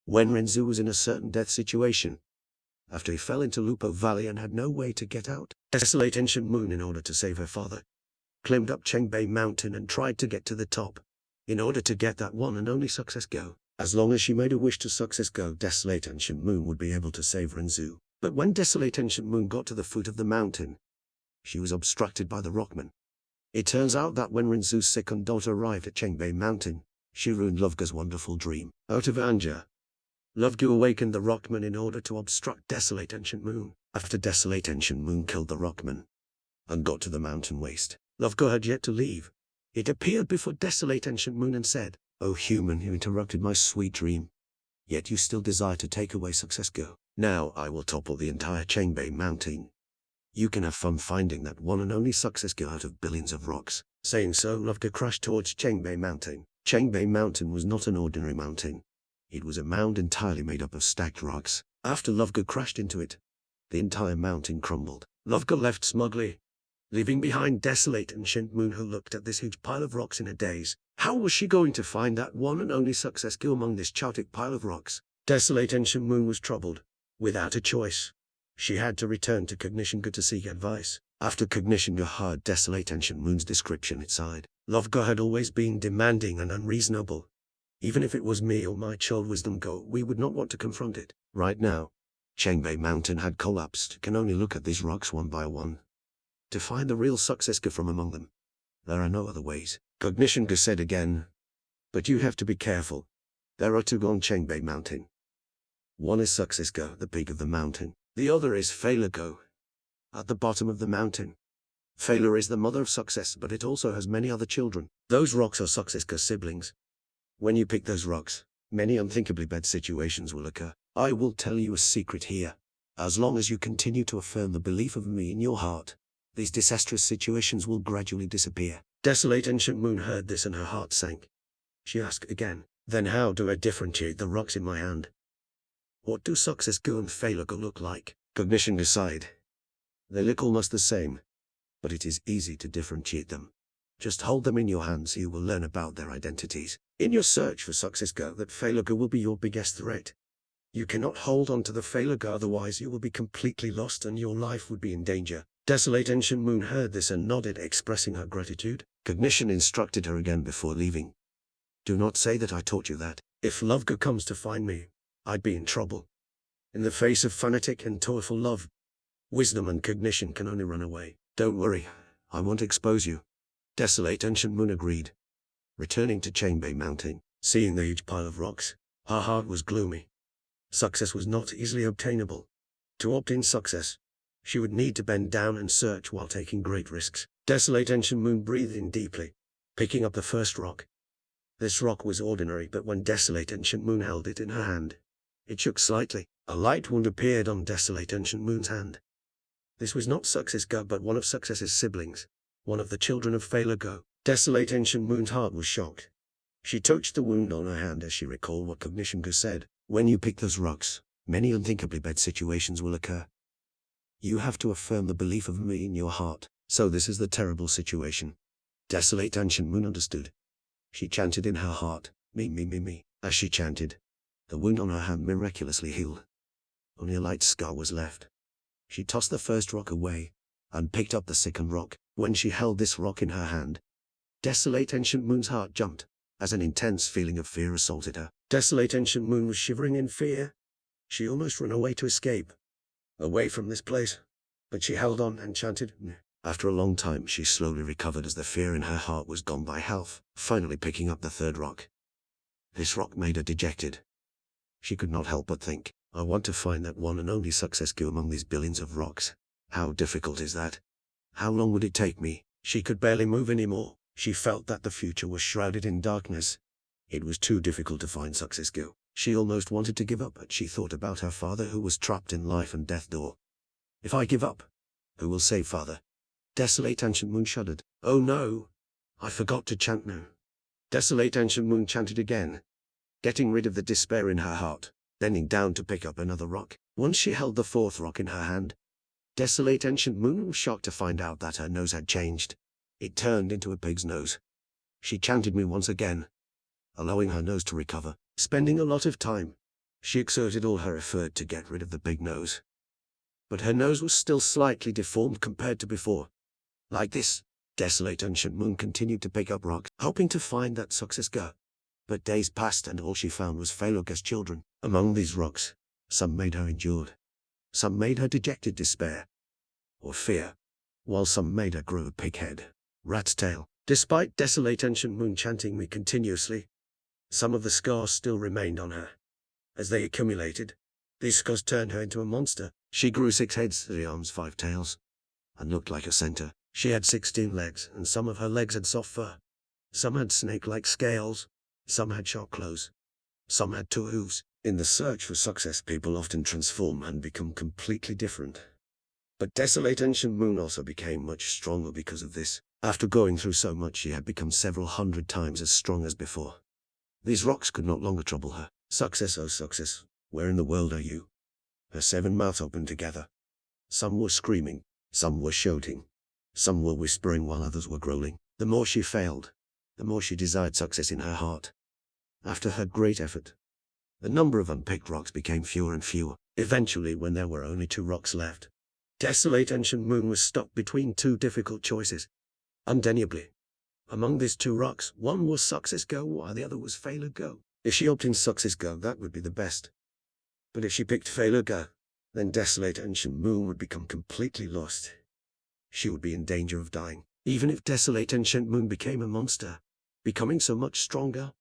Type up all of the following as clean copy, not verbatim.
When Renzu was in a certain death situation, after he fell into Lupo Valley and had no way to get out, Desolate Ancient Moon, in order to save her father, climbed up Chengbei Mountain and tried to get to the top, in order to get that one and only success go. As long as she made a wish to success go, Desolate Ancient Moon would be able to save Renzu. But when Desolate Ancient Moon got to the foot of the mountain, she was obstructed by the rockman. It turns out that when Renzu's second daughter arrived at Chengbei Mountain, she ruined Lovga's wonderful dream. Out of anger, Lovga awakened the rockman in order to obstruct Desolate Ancient Moon. After Desolate Ancient Moon killed the rockman and got to the mountain waste, Lovga had yet to leave. It appeared before Desolate Ancient Moon and said, "O human, you interrupted my sweet dream. Yet you still desire to take away success go. Now I will topple the entire Chengbei Mountain. You can have fun finding that one and only success go out of billions of rocks." Saying so, Lovga crashed towards Chengbei Mountain. Chengbei Mountain was not an ordinary mountain. It was a mound entirely made up of stacked rocks. After Lovga crashed into it, the entire mountain crumbled. Lovga left smugly, leaving behind Desolate Ancient Moon, who looked at this huge pile of rocks in a daze. How was she going to find that one and only success go among this chaotic pile of rocks? Desolate Ancient Moon was troubled. Without a choice, she had to return to Cognition Go to seek advice. After Cognition Go heard Desolate Ancient Moon's description, it sighed. Lovga had always been demanding and unreasonable. Even if it was me or my child Wisdom Go, we would not want to confront it. Right now, Chengbei Mountain had collapsed. You can only look at these rocks one by one to find the real success go from among them. There are no other ways. Cognition Go said again, "But you have to be careful. There are two on Chengbei Mountain. One is Success Go, the peak of the mountain. The other is Failure Go, at the bottom of the mountain. Failure is the mother of success, but it also has many other children. Those rocks are Success Go's siblings. When you pick those rocks, many unthinkably bad situations will occur. I will tell you a secret here. As long as you continue to affirm the belief of me in your heart, these disastrous situations will gradually disappear." Desolate Ancient Moon heard this and her heart sank. She asked again, "Then how do I differentiate the rocks in my hand? What do Success Go and Failure Go look like?" Cognition Go sighed. "They look almost the same, but it is easy to differentiate them. Just hold them in your hands, you will learn about their identities. In your search for Success Go, that Failure Go will be your biggest threat. You cannot hold on to the Failure Go, otherwise you will be completely lost and your life would be in danger." Desolate Ancient Moon heard this and nodded, expressing her gratitude. Cognition instructed her again before leaving. "Do not say that I taught you that. If Lovga comes to find me, I'd be in trouble. In the face of fanatic and toilful love, wisdom and cognition can only run away. Don't worry, I won't expose you." Desolate Ancient Moon agreed. Returning to Chengbei Mountain, seeing the huge pile of rocks, her heart was gloomy. Success was not easily obtainable. To obtain success, she would need to bend down and search while taking great risks. Desolate Ancient Moon breathed in deeply, picking up the first rock. This rock was ordinary, but when Desolate Ancient Moon held it in her hand, it shook slightly. A light wound appeared on Desolate Ancient Moon's hand. This was not Success Go, but one of Success's siblings, one of the children of Failure Go. Desolate Ancient Moon's heart was shocked. She touched the wound on her hand as she recalled what Cognition Go said. "When you pick those rocks, many unthinkably bad situations will occur. You have to affirm the belief of me in your heart. So this is the terrible situation." Desolate Ancient Moon understood. She chanted in her heart, "Me, me, me, me." As she chanted, the wound on her hand miraculously healed. Only a light scar was left. She tossed the first rock away and picked up the second rock. When she held this rock in her hand, Desolate Ancient Moon's heart jumped, as an intense feeling of fear assaulted her. Desolate Ancient Moon was shivering in fear. She almost ran away to escape, away from this place, but she held on and chanted. After a long time, she slowly recovered as the fear in her heart was gone by half, finally picking up the third rock. This rock made her dejected. She could not help but think, "I want to find that one and only Success Go among these billions of rocks. How difficult is that? How long would it take me?" She could barely move anymore. She felt that the future was shrouded in darkness. It was too difficult to find Success Go. She almost wanted to give up, but she thought about her father who was trapped in life and death door. If I give up, who will save father? Desolate Ancient Moon shuddered. Oh no! I forgot to chant now. Desolate Ancient Moon chanted again, getting rid of the despair in her heart, bending down to pick up another rock. Once she held the fourth rock in her hand, Desolate Ancient Moon was shocked to find out that her nose had changed. It turned into a pig's nose. She chanted me once again, allowing her nose to recover, spending a lot of time She exerted all her effort to get rid of the big nose. But her nose was still slightly deformed compared to before. Like this, desolate ancient moon continued to pick up rocks, hoping to find that success girl. But days passed and all she found was Phaeloga's children. Among these rocks, some made her endured. Some made her dejected despair, or fear, while some made her grow a pig head, rat's tail. Despite desolate ancient moon chanting me continuously, some of the scars still remained on her. As they accumulated, these scars turned her into a monster. She grew 6 heads, 3 arms, 5 tails, and looked like a centaur. She had 16 legs, and some of her legs had soft fur. Some had snake-like scales. Some had sharp claws. Some had 2 hooves. In the search for success, people often transform and become completely different. But desolate ancient moon also became much stronger because of this. After going through so much, she had become several hundred times as strong as before. These rocks could not longer trouble her. Success, oh success, where in the world are you? Her 7 mouths opened together. Some were screaming, some were shouting, some were whispering while others were growling. The more she failed, the more she desired success in her heart. After her great effort, the number of unpicked rocks became fewer and fewer. Eventually, when there were only 2 rocks left, desolate ancient moon was stuck between 2 difficult choices. Undeniably, among these 2 rocks, one was success go while the other was failure go. If she opted in success go, that would be the best. But if she picked failure go, then desolate ancient moon would become completely lost. She would be in danger of dying. Even if desolate ancient moon became a monster, becoming so much stronger,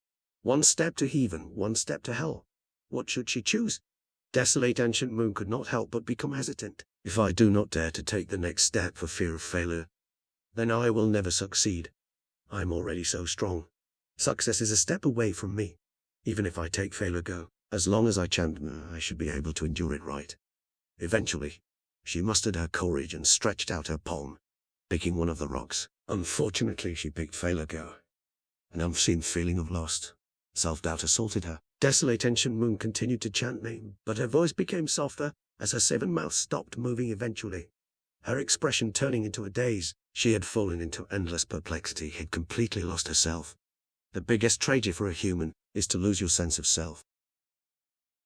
1 step to heaven, 1 step to hell. What should she choose? Desolate ancient moon could not help but become hesitant. If I do not dare to take the next step for fear of failure, then I will never succeed. I am already so strong. Success is a step away from me. Even if I take failure go, as long as I chant, I should be able to endure it right. Eventually, she mustered her courage and stretched out her palm, picking one of the rocks. Unfortunately, she picked failure go. An unseen feeling of lost self-doubt assaulted her. Desolate ancient moon continued to chant me, but her voice became softer as her 7 mouths stopped moving eventually. Her expression turning into a daze. She had fallen into endless perplexity, had completely lost herself. The biggest tragedy for a human is to lose your sense of self.